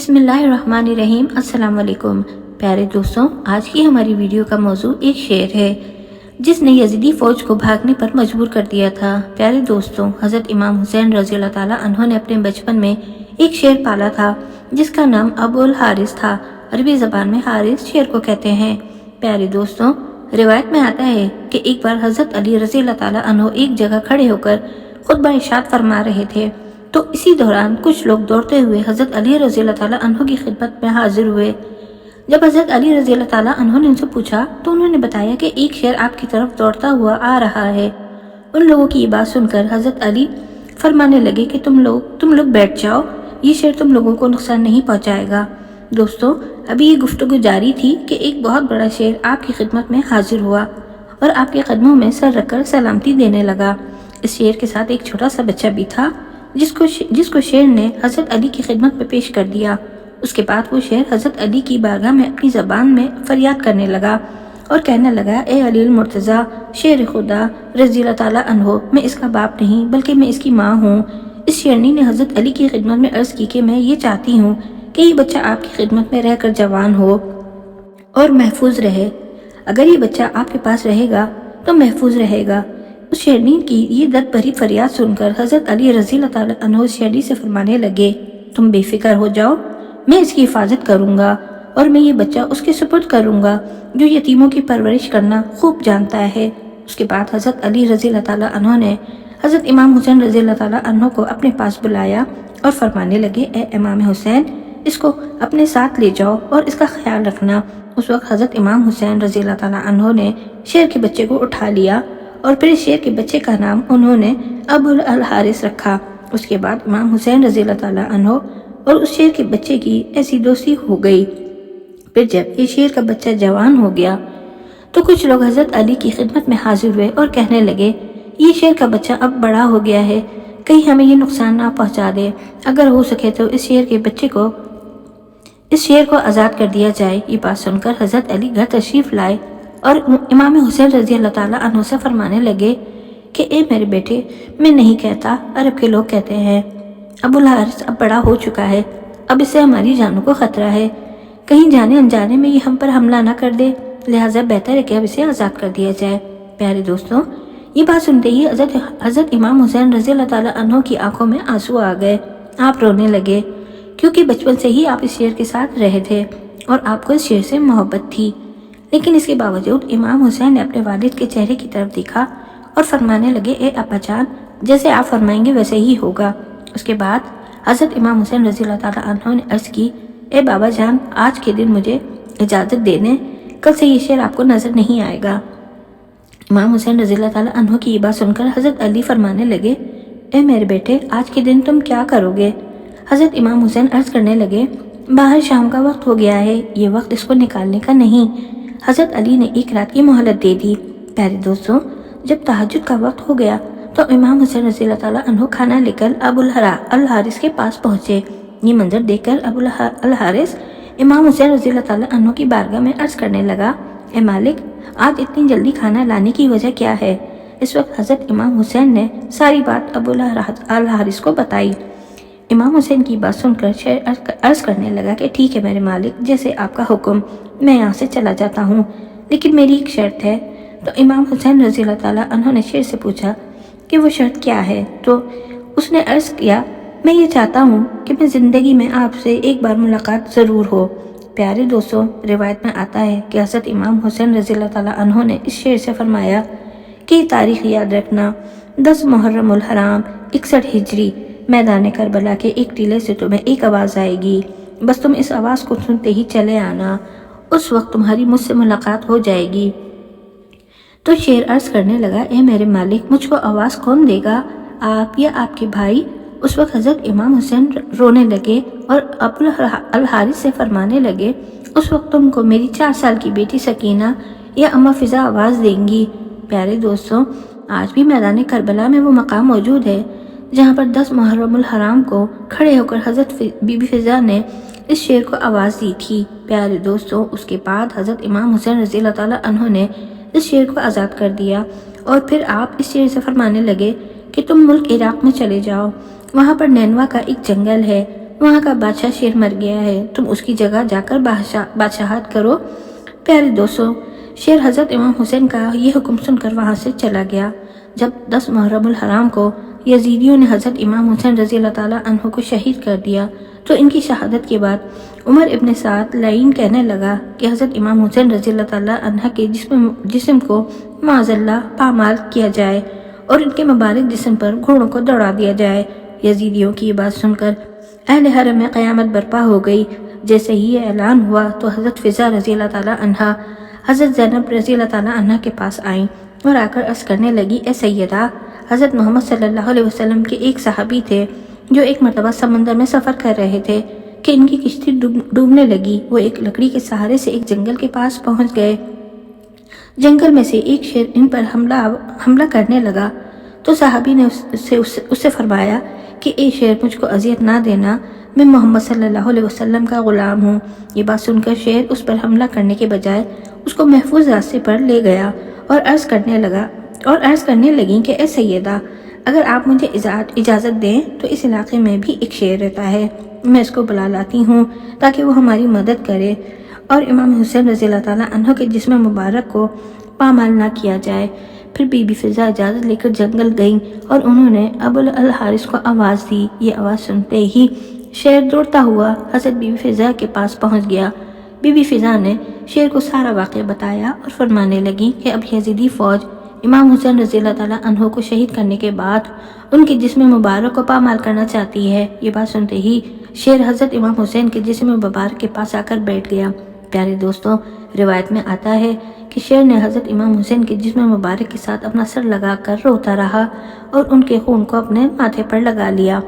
بسم اللہ الرحمن الرحیم۔ السلام علیکم پیارے دوستوں، آج کی ہماری ویڈیو کا موضوع ایک شیر ہے جس نے یزیدی فوج کو بھاگنے پر مجبور کر دیا تھا۔ پیارے دوستوں، حضرت امام حسین رضی اللہ تعالیٰ عنہ نے اپنے بچپن میں ایک شیر پالا تھا جس کا نام ابو الحارث تھا۔ عربی زبان میں حارث شیر کو کہتے ہیں۔ پیارے دوستوں، روایت میں آتا ہے کہ ایک بار حضرت علی رضی اللہ تعالیٰ عنہ ایک جگہ کھڑے ہو کر خطبہ ارشاد فرما رہے تھے، تو اسی دوران کچھ لوگ دوڑتے ہوئے حضرت علی رضی اللہ تعالیٰ عنہ کی خدمت میں حاضر ہوئے۔ جب حضرت علی رضی اللہ تعالیٰ عنہ نے ان سے پوچھا تو انہوں نے بتایا کہ ایک شیر آپ کی طرف دوڑتا ہوا آ رہا ہے۔ ان لوگوں کی یہ بات سن کر حضرت علی فرمانے لگے کہ تم لوگ بیٹھ جاؤ، یہ شیر تم لوگوں کو نقصان نہیں پہنچائے گا۔ دوستوں، ابھی یہ گفتگو جاری تھی کہ ایک بہت بڑا شیر آپ کی خدمت میں حاضر ہوا اور آپ کے قدموں میں سر رکھ کر سلامتی دینے لگا۔ اس شیر کے ساتھ ایک چھوٹا سا بچہ بھی تھا جس کو شیر نے حضرت علی کی خدمت میں پیش کر دیا۔ اس کے بعد وہ شیر حضرت علی کی بارگاہ میں اپنی زبان میں فریاد کرنے لگا اور کہنے لگا، اے علی المرتضیٰ، شیر خدا رضی اللہ تعالیٰ عنہ، میں اس کا باپ نہیں بلکہ میں اس کی ماں ہوں۔ اس شیرنی نے حضرت علی کی خدمت میں عرض کی کہ میں یہ چاہتی ہوں کہ یہ بچہ آپ کی خدمت میں رہ کر جوان ہو اور محفوظ رہے۔ اگر یہ بچہ آپ کے پاس رہے گا تو محفوظ رہے گا۔ اس شیرنی کی یہ درد بھری فریاد سن کر حضرت علی رضی اللہ تعالیٰ عنہ اس شیرنی سے فرمانے لگے، تم بے فکر ہو جاؤ، میں اس کی حفاظت کروں گا اور میں یہ بچہ اس کے سپرد کروں گا جو یتیموں کی پرورش کرنا خوب جانتا ہے۔ اس کے بعد حضرت علی رضی اللہ تعالیٰ عنہ نے حضرت امام حسین رضی اللہ تعالیٰ عنہ کو اپنے پاس بلایا اور فرمانے لگے، اے امام حسین، اس کو اپنے ساتھ لے جاؤ اور اس کا خیال رکھنا۔ اس وقت حضرت امام حسین رضی اللہ تعالیٰ عنہ نے شیر کے بچے کو اٹھا لیا اور پھر شیر کے بچے کا نام انہوں نے ابو الحارث رکھا۔ اس کے بعد امام حسین رضی اللہ تعالیٰ عنہ اور اس شیر کے بچے کی ایسی دوستی ہو گئی۔ پھر جب یہ شیر کا بچہ جوان ہو گیا تو کچھ لوگ حضرت علی کی خدمت میں حاضر ہوئے اور کہنے لگے، یہ شیر کا بچہ اب بڑا ہو گیا ہے، کہیں ہمیں یہ نقصان نہ پہنچا دے، اگر ہو سکے تو اس شیر کو آزاد کر دیا جائے۔ یہ بات سن کر حضرت علی گھر تشریف لائے اور امام حسین رضی اللہ تعالیٰ عنہ سے فرمانے لگے کہ اے میرے بیٹے، میں نہیں کہتا، عرب کے لوگ کہتے ہیں ابو الحارث اب بڑا ہو چکا ہے، اب اس سے ہماری جانوں کو خطرہ ہے، کہیں جانے انجانے میں یہ ہم پر حملہ نہ کر دے، لہٰذا بہتر ہے کہ اب اسے آزاد کر دیا جائے۔ پیارے دوستوں، یہ بات سنتے ہی حضرت امام حسین رضی اللہ تعالیٰ عنہ کی آنکھوں میں آنسو آ گئے۔ آپ رونے لگے کیونکہ بچپن سے ہی آپ اس شیر کے ساتھ رہے تھے اور آپ کو اس شیر سے محبت تھی، لیکن اس کے باوجود امام حسین نے اپنے والد کے چہرے کی طرف دیکھا اور فرمانے لگے، اے ابا جان، جیسے آپ فرمائیں گے ویسے ہی ہوگا۔ اس کے بعد حضرت امام حسین رضی اللہ تعالیٰ عنہ نے عرض کی، اے بابا جان، آج کے دن مجھے اجازت دے دیں، کل سے یہ شیر آپ کو نظر نہیں آئے گا۔ امام حسین رضی اللہ تعالیٰ عنہ کی یہ بات سن کر حضرت علی فرمانے لگے، اے میرے بیٹے، آج کے دن تم کیا کرو گے؟ حضرت امام حسین عرض کرنے لگے، باہر شام کا وقت ہو گیا ہے، یہ وقت اس کو نکالنے کا نہیں۔ حضرت علی نے ایک رات کی مہلت دے دی۔ پیارے دوستوں، جب تہجد کا وقت ہو گیا تو امام حسین رضی اللہ تعالیٰ عنہ کھانا لے کر ابو الحارث کے پاس پہنچے۔ یہ منظر دیکھ کر ابو الحارث امام حسین رضی اللہ تعالیٰ عنہ کی بارگاہ میں عرض کرنے لگا، اے مالک، آج اتنی جلدی کھانا لانے کی وجہ کیا ہے؟ اس وقت حضرت امام حسین نے ساری بات ابو الحارث کو بتائی۔ امام حسین کی بات سن کر شیر عرض کرنے لگا کہ ٹھیک ہے میرے مالک، جیسے آپ کا حکم، میں یہاں سے چلا جاتا ہوں، لیکن میری ایک شرط ہے۔ تو امام حسین رضی اللہ تعالیٰ عنہ نے شیر سے پوچھا کہ وہ شرط کیا ہے؟ تو اس نے عرض کیا، میں یہ چاہتا ہوں کہ میں زندگی میں آپ سے ایک بار ملاقات ضرور ہو۔ پیارے دوستوں، روایت میں آتا ہے کہ حضرت امام حسین رضی اللہ تعالیٰ عنہ نے اس شیر سے فرمایا کہ یہ تاریخ یاد رکھنا، 10 محرم الحرام 61 ہجری، میدان کربلا کے ایک ٹیلے سے تمہیں ایک آواز آئے گی، بس تم اس آواز کو سنتے ہی چلے آنا، اس وقت تمہاری مجھ سے ملاقات ہو جائے گی۔ تو شیر عرض کرنے لگا، اے میرے مالک، مجھ کو آواز کون دے گا، آپ یا آپ کے بھائی؟ اس وقت حضرت امام حسین رونے لگے اور ابو الحارث سے فرمانے لگے، اس وقت تم کو میری 4 سال کی بیٹی سکینہ یا اماں فضا آواز دیں گی۔ پیارے دوستوں، آج بھی میدان کربلا میں وہ مقام موجود ہے جہاں پر 10 محرم الحرام کو کھڑے ہو کر حضرت بی بی فضا نے اس شیر کو آواز دی تھی۔ پیارے دوستوں، اس کے بعد حضرت امام حسین رضی اللہ تعالیٰ عنہ نے اس شیر کو آزاد کر دیا اور پھر آپ اس شیر سے فرمانے لگے کہ تم ملک عراق میں چلے جاؤ، وہاں پر نینوا کا ایک جنگل ہے، وہاں کا بادشاہ شیر مر گیا ہے، تم اس کی جگہ جا کر بادشاہت کرو۔ پیارے دوستو، شیر حضرت امام حسین کا یہ حکم سن کر وہاں سے چلا گیا۔ جب 10 محرم الحرام کو یزیدیوں نے حضرت امام حسین رضی اللہ تعالیٰ عنہ کو شہید کر دیا تو ان کی شہادت کے بعد عمر ابن سعد لعین کہنے لگا کہ حضرت امام حسین رضی اللہ تعالیٰ عنہ کے جسم کو معاذ اللہ پامال کیا جائے اور ان کے مبارک جسم پر گھوڑوں کو دوڑا دیا جائے۔ یزیدیوں کی یہ بات سن کر اہل حرم میں قیامت برپا ہو گئی۔ جیسے ہی یہ اعلان ہوا تو حضرت فضا رضی اللہ تعالیٰ عنہ حضرت زینب رضی اللہ تعالیٰ عنہ کے پاس آئیں اور آ کر عرض کرنے لگی، اے سیدہ، حضرت محمد صلی اللہ علیہ وسلم کے ایک صحابی تھے جو ایک مرتبہ سمندر میں سفر کر رہے تھے کہ ان کی کشتی ڈوبنے لگی۔ وہ ایک لکڑی کے سہارے سے ایک جنگل کے پاس پہنچ گئے۔ جنگل میں سے ایک شیر ان پر حملہ کرنے لگا تو صحابی نے اس سے فرمایا کہ اے شیر، مجھ کو اذیت نہ دینا، میں محمد صلی اللہ علیہ وسلم کا غلام ہوں۔ یہ بات سن کر شیر اس پر حملہ کرنے کے بجائے اس کو محفوظ راستے پر لے گیا اور عرض کرنے لگیں کہ اے سیدہ، اگر آپ مجھے اجازت دیں تو اس علاقے میں بھی ایک شیر رہتا ہے، میں اس کو بلا لاتی ہوں تاکہ وہ ہماری مدد کرے اور امام حسین رضی اللہ تعالیٰ عنہ کے جسم مبارک کو پامال نہ کیا جائے۔ پھر بی بی فضا اجازت لے کر جنگل گئیں اور انہوں نے ابو الحارث کو آواز دی۔ یہ آواز سنتے ہی شیر دوڑتا ہوا حضرت بی بی فضا کے پاس پہنچ گیا۔ بی بی فضا نے شیر کو سارا واقعہ بتایا اور فرمانے لگی کہ اب یزیدی فوج امام حسین رضی اللہ تعالیٰ عنہ کو شہید کرنے کے بعد ان کے جسم مبارک کو پامال کرنا چاہتی ہے۔ یہ بات سنتے ہی شیر حضرت امام حسین کے جسم مبارک کے پاس آ کر بیٹھ گیا۔ پیارے دوستوں، روایت میں آتا ہے کہ شیر نے حضرت امام حسین کے جسم مبارک کے ساتھ اپنا سر لگا کر روتا رہا اور ان کے خون کو اپنے ماتھے پر لگا لیا۔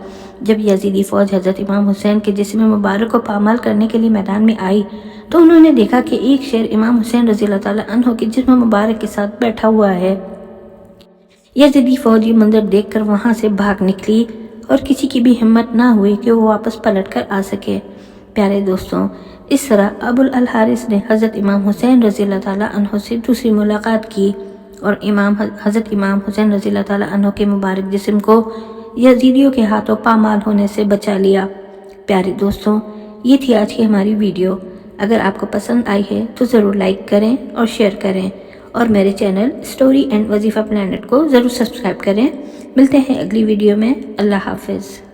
جب یزیدی فوج حضرت امام حسین کے جسم مبارک کو پامال کرنے کے لیے میدان میں آئی تو انہوں نے دیکھا کہ ایک شیر امام حسین رضی اللہ تعالیٰ عنہ کے جسم مبارک کے ساتھ بیٹھا ہوا ہے۔ یزیدی فوج یہ منظر دیکھ کر وہاں سے بھاگ نکلی اور کسی کی بھی ہمت نہ ہوئی کہ وہ واپس پلٹ کر آ سکے۔ پیارے دوستوں، اس طرح ابو الحارث نے حضرت امام حسین رضی اللہ تعالیٰ عنہ سے دوسری ملاقات کی اور حضرت امام حسین رضی اللہ تعالیٰ عنہ کے مبارک جسم کو یزیدیوں کے ہاتھوں پامال ہونے سے بچا لیا۔ پیارے دوستوں، یہ تھی آج کی ہماری ویڈیو۔ اگر آپ کو پسند آئی ہے تو ضرور لائک کریں اور شیئر کریں اور میرے چینل اسٹوری اینڈ وظیفہ پلانٹ کو ضرور سبسکرائب کریں۔ ملتے ہیں اگلی ویڈیو میں۔ اللہ حافظ۔